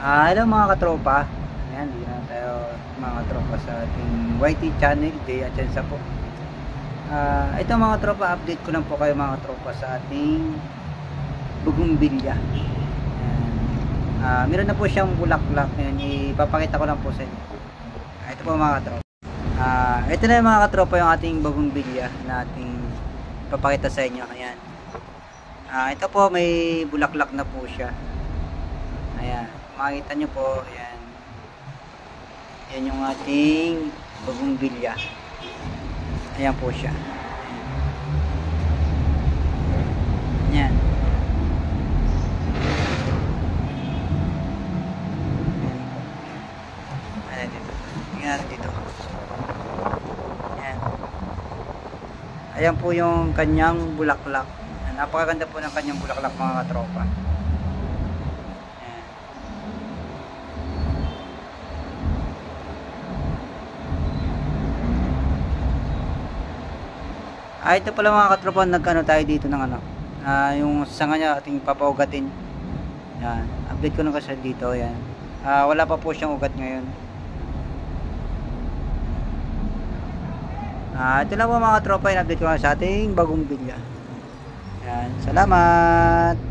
Hello mga katropa. Ayan, di na tayo mga katropa sa ating YT channel, Jay Atienza po. Ito mga katropa, update ko lang po kayo mga katropa sa ating bugumbilya. Ayan. Meron na po siyang bulaklak. Ayan, ipapakita ko lang po sa inyo. Ito po mga katropa. Ito na yung mga katropa yung ating bugumbilya na ating ipapakita sa inyo. Ayan. Ito po may bulaklak na po siya. Ayan. Makikita nyo po, ayan. Yan yung ating bugumbilya. Ayan po siya. Ayan. Ayan dito. Ayan dito. Ayan. Ayan po yung kanyang bulaklak. Napakaganda po ng kanyang bulaklak mga katropa. Ito pala mga katropa, nagkano tayo dito ng ano, yung sanga niya ating papaugatin. Yan, update ko na kasi dito, yan. Wala pa po siyang ugat ngayon. Ito lang po mga katropa, yung update ko na sa ating bagong bilya. Yan, salamat.